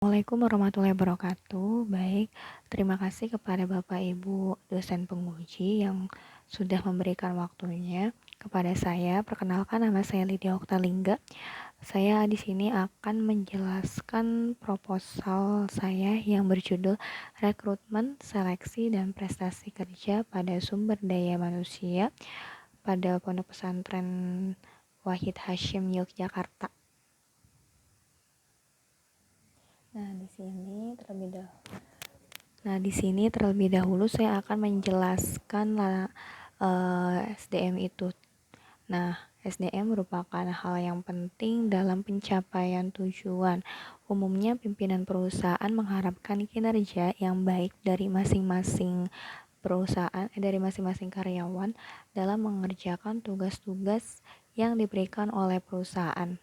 Assalamualaikum warahmatullahi wabarakatuh. Baik, terima kasih kepada Bapak Ibu dosen penguji yang sudah memberikan waktunya kepada saya. Perkenalkan, nama saya Lydia Oktalingga. Saya di sini akan menjelaskan proposal saya yang berjudul Rekrutmen, Seleksi, dan Prestasi Kerja pada Sumber Daya Manusia pada Pondok Pesantren Wahid Hasyim Yogyakarta. Di sini terlebih dahulu saya akan menjelaskan SDM itu. SDM merupakan hal yang penting dalam pencapaian tujuan. Umumnya pimpinan perusahaan mengharapkan kinerja yang baik dari masing-masing karyawan dalam mengerjakan tugas-tugas yang diberikan oleh perusahaan.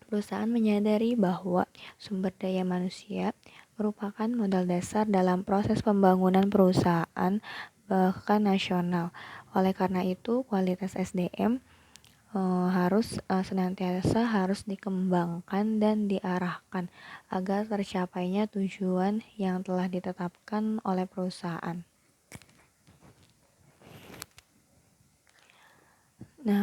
Perusahaan menyadari bahwa sumber daya manusia merupakan modal dasar dalam proses pembangunan perusahaan, bahkan nasional. Oleh karena itu, kualitas SDM senantiasa harus dikembangkan dan diarahkan agar tercapainya tujuan yang telah ditetapkan oleh perusahaan.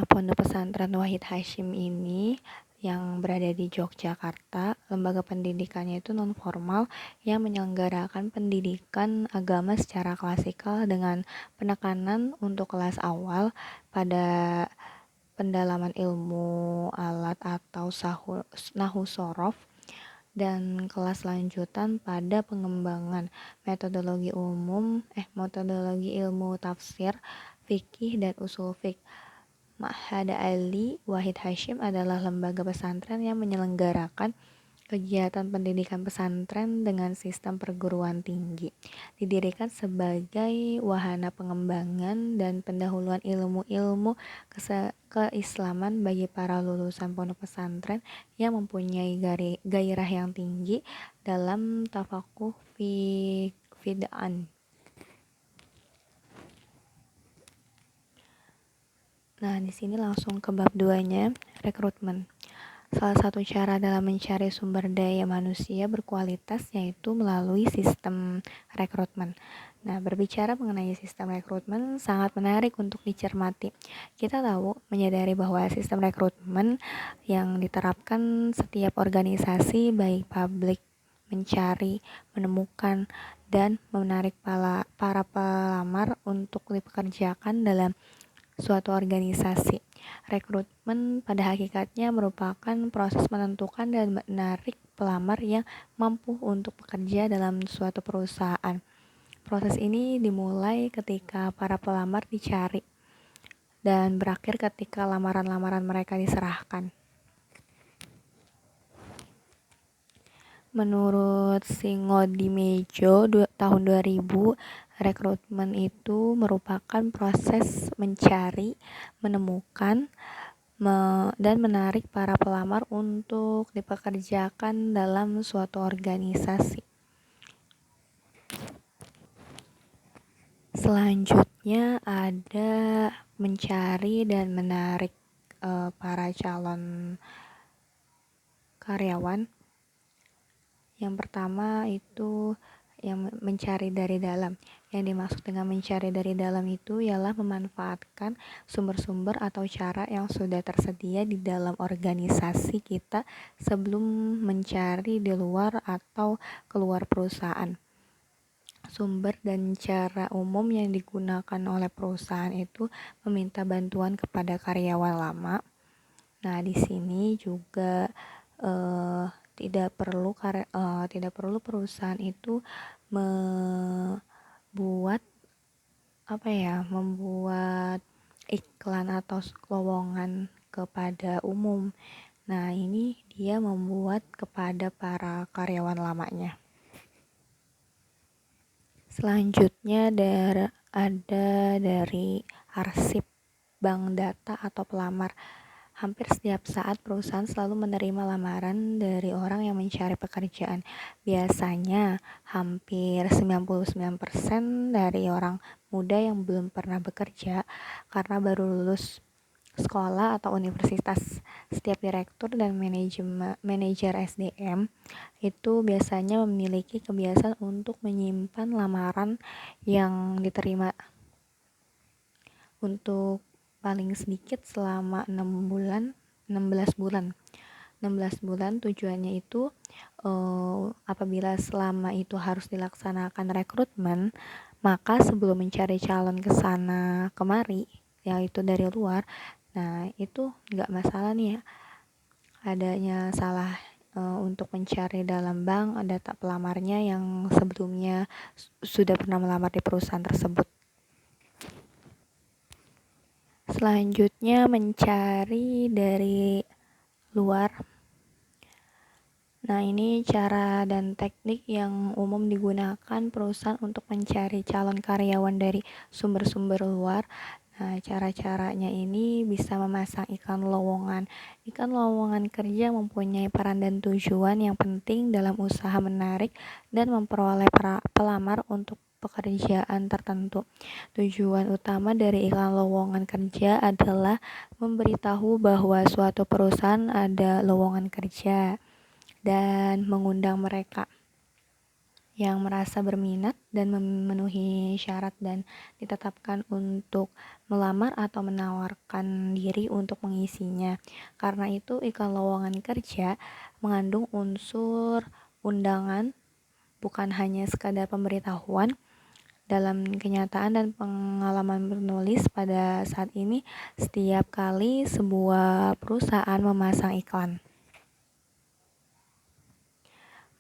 Pondok Pesantren Wahid Hasyim ini yang berada di Yogyakarta, lembaga pendidikannya itu non-formal yang menyelenggarakan pendidikan agama secara klasikal dengan penekanan untuk kelas awal pada pendalaman ilmu alat atau nahwu sorof, dan kelas lanjutan pada pengembangan metodologi ilmu tafsir, fikih, dan usul fiqh. Ma'had Ali Wahid Hasyim adalah lembaga pesantren yang menyelenggarakan kegiatan pendidikan pesantren dengan sistem perguruan tinggi. Didirikan sebagai wahana pengembangan dan pendahuluan ilmu-ilmu keislaman bagi para lulusan pondok pesantren yang mempunyai gairah yang tinggi dalam tafakuh fid'an. Di sini langsung ke bab 2-nya, rekrutmen. Salah satu cara dalam mencari sumber daya manusia berkualitas yaitu melalui sistem rekrutmen. Berbicara mengenai sistem rekrutmen sangat menarik untuk dicermati. Kita menyadari bahwa sistem rekrutmen yang diterapkan setiap organisasi baik publik mencari, menemukan, dan menarik para pelamar untuk dipekerjakan dalam suatu organisasi. Rekrutmen pada hakikatnya merupakan proses menentukan dan menarik pelamar yang mampu untuk bekerja dalam suatu perusahaan. Proses ini dimulai ketika para pelamar dicari dan berakhir ketika lamaran-lamaran mereka diserahkan. Menurut Singodimedjo tahun 2000, rekrutmen itu merupakan proses mencari, menemukan, dan menarik para pelamar untuk dipekerjakan dalam suatu organisasi. Selanjutnya ada mencari dan menarik para calon karyawan. Yang pertama itu yang mencari dari dalam. Yang dimaksud dengan mencari dari dalam itu ialah memanfaatkan sumber-sumber atau cara yang sudah tersedia di dalam organisasi kita sebelum mencari di luar atau keluar perusahaan. Sumber dan cara umum yang digunakan oleh perusahaan itu meminta bantuan kepada karyawan lama. Di sini juga tidak perlu perusahaan itu membuat iklan atau lowongan kepada umum. Ini dia membuat kepada para karyawan lamanya. Selanjutnya ada dari arsip bank data atau pelamar. Hampir setiap saat perusahaan selalu menerima lamaran dari orang yang mencari pekerjaan. Biasanya hampir 99% dari orang muda yang belum pernah bekerja karena baru lulus sekolah atau universitas. Setiap direktur dan manajer SDM itu biasanya memiliki kebiasaan untuk menyimpan lamaran yang diterima untuk paling sedikit selama 6 bulan, 16 bulan. 16 bulan tujuannya itu apabila selama itu harus dilaksanakan rekrutmen, maka sebelum mencari calon ke sana kemari, yaitu dari luar, nah itu nggak masalah nih ya, adanya salah untuk mencari dalam bank data pelamarnya yang sebelumnya sudah pernah melamar di perusahaan tersebut. Selanjutnya mencari dari luar. Nah, ini cara dan teknik yang umum digunakan perusahaan untuk mencari calon karyawan dari sumber-sumber luar. Nah, cara-caranya ini bisa memasang iklan lowongan. Iklan lowongan kerja mempunyai peran dan tujuan yang penting dalam usaha menarik dan memperoleh pelamar untuk pekerjaan tertentu. Tujuan utama dari iklan lowongan kerja adalah memberitahu bahwa suatu perusahaan ada lowongan kerja dan mengundang mereka yang merasa berminat dan memenuhi syarat dan ditetapkan untuk melamar atau menawarkan diri untuk mengisinya. Karena itu iklan lowongan kerja mengandung unsur undangan, bukan hanya sekadar pemberitahuan. Dalam kenyataan dan pengalaman menulis pada saat ini, setiap kali sebuah perusahaan memasang iklan,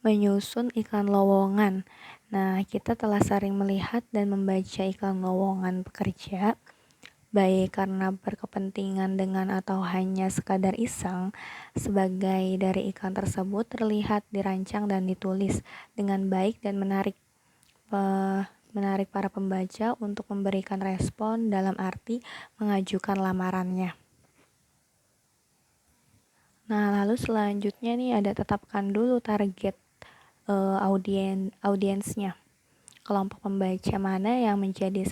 menyusun iklan lowongan. Nah, kita telah sering melihat dan membaca iklan lowongan pekerja, baik karena berkepentingan dengan atau hanya sekadar iseng. Sebagai dari iklan tersebut terlihat dirancang dan ditulis dengan baik dan menarik para pembaca untuk memberikan respon dalam arti mengajukan lamarannya. Nah, lalu selanjutnya nih ada tetapkan dulu target audiensnya. Kelompok pembaca mana yang menjadi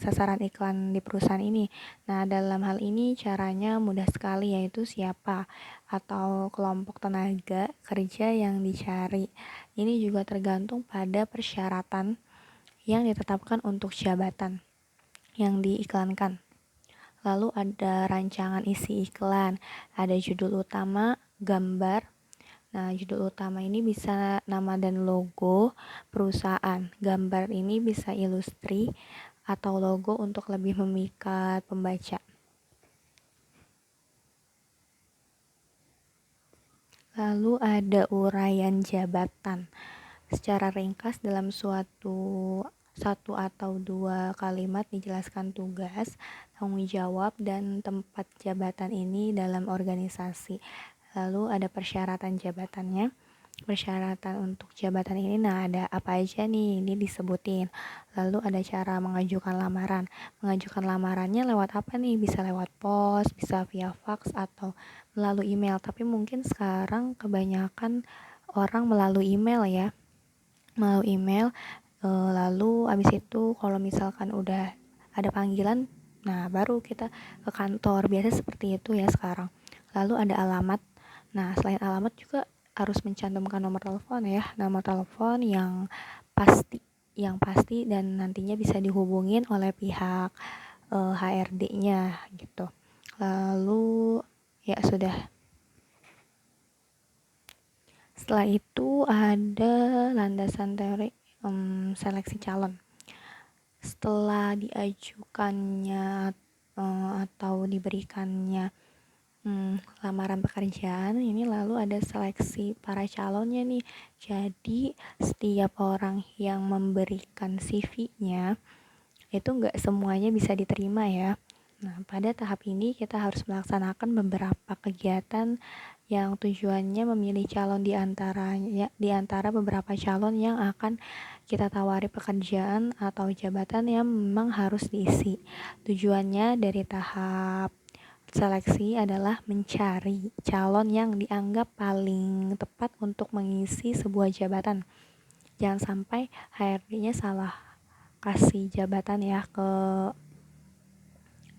sasaran iklan di perusahaan ini. Nah, dalam hal ini caranya mudah sekali, yaitu siapa atau kelompok tenaga kerja yang dicari. Ini juga tergantung pada persyaratan yang ditetapkan untuk jabatan yang diiklankan. Lalu ada rancangan isi iklan, ada judul utama, gambar. Nah, judul utama ini bisa nama dan logo perusahaan. Gambar ini bisa ilustri atau logo untuk lebih memikat pembaca. Lalu ada uraian jabatan. Secara ringkas dalam satu atau dua kalimat dijelaskan tugas, tanggung jawab, dan tempat jabatan ini dalam organisasi. Lalu ada persyaratan jabatannya. Persyaratan untuk jabatan ini, nah ada apa aja nih, ini disebutin. Lalu ada cara mengajukan lamaran. Mengajukan lamarannya lewat apa nih? Bisa lewat pos, bisa via fax atau melalui email. Tapi mungkin sekarang kebanyakan orang melalui email ya. Melalui email. Lalu abis itu kalau misalkan udah ada panggilan, nah baru kita ke kantor. Biasa seperti itu ya sekarang. Lalu ada alamat. Nah, selain alamat juga harus mencantumkan nomor telepon ya, nomor telepon yang pasti dan nantinya bisa dihubungin oleh pihak HRD-nya gitu. Lalu ya sudah. Setelah itu ada landasan teori seleksi calon. Setelah diajukannya atau diberikannya lamaran pekerjaan ini, lalu ada seleksi para calonnya nih. Jadi setiap orang yang memberikan CV-nya itu nggak semuanya bisa diterima ya. Nah, pada tahap ini kita harus melaksanakan beberapa kegiatan yang tujuannya memilih calon di antara beberapa calon yang akan kita tawari pekerjaan atau jabatan yang memang harus diisi. Tujuannya dari tahap seleksi adalah mencari calon yang dianggap paling tepat untuk mengisi sebuah jabatan. Jangan sampai HRD-nya salah kasih jabatan ya ke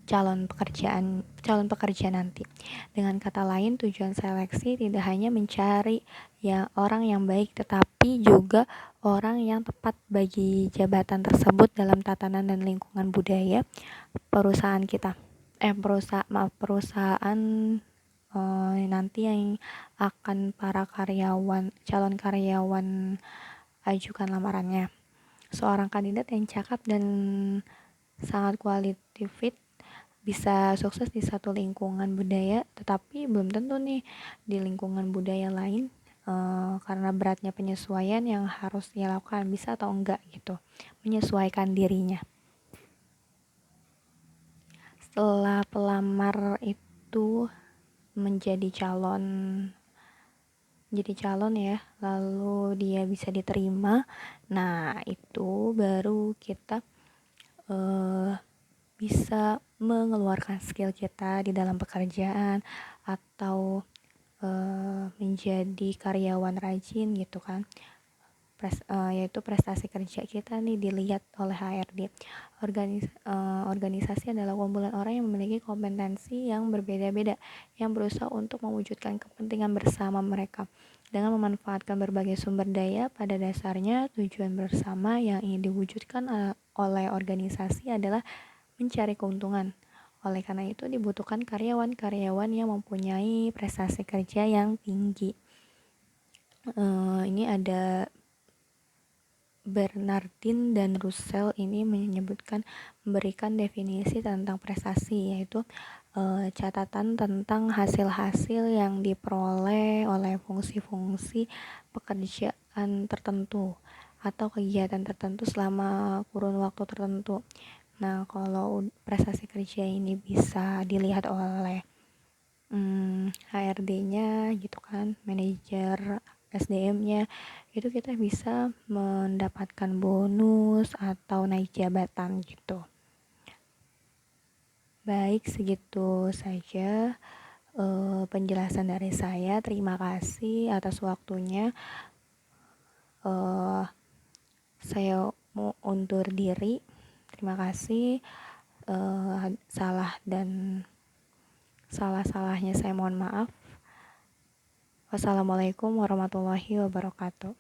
calon pekerja nanti. Dengan kata lain, tujuan seleksi tidak hanya mencari orang yang baik, tetapi juga orang yang tepat bagi jabatan tersebut dalam tatanan dan lingkungan budaya perusahaan kita. Perusahaan nanti yang akan calon karyawan ajukan lamarannya. Seorang kandidat yang cakap dan sangat quality fit bisa sukses di satu lingkungan budaya, tetapi belum tentu nih di lingkungan budaya lain, karena beratnya penyesuaian yang harus dia lakukan, bisa atau enggak gitu, menyesuaikan dirinya. Setelah pelamar itu menjadi calon ya, lalu dia bisa diterima. Nah, itu baru kita bisa mengeluarkan skill kita di dalam pekerjaan atau menjadi karyawan rajin gitu kan. Yaitu prestasi kerja kita nih dilihat oleh HRD. Organisasi adalah kumpulan orang yang memiliki kompetensi yang berbeda-beda, yang berusaha untuk mewujudkan kepentingan bersama mereka. Dengan memanfaatkan berbagai sumber daya, pada dasarnya tujuan bersama yang ingin diwujudkan oleh organisasi adalah mencari keuntungan. Oleh karena itu dibutuhkan karyawan-karyawan yang mempunyai prestasi kerja yang tinggi. Ini ada Bernardin dan Russell ini memberikan definisi tentang prestasi, yaitu catatan tentang hasil-hasil yang diperoleh oleh fungsi-fungsi pekerjaan tertentu atau kegiatan tertentu selama kurun waktu tertentu. Nah, kalau prestasi kerja ini bisa dilihat oleh HRD-nya gitu kan, manajer SDM-nya, itu kita bisa mendapatkan bonus atau naik jabatan gitu. Baik, segitu saja penjelasan dari saya. Terima kasih atas waktunya. Saya mau undur diri. Terima kasih. Salah-salahnya saya mohon maaf. Wassalamualaikum warahmatullahi wabarakatuh.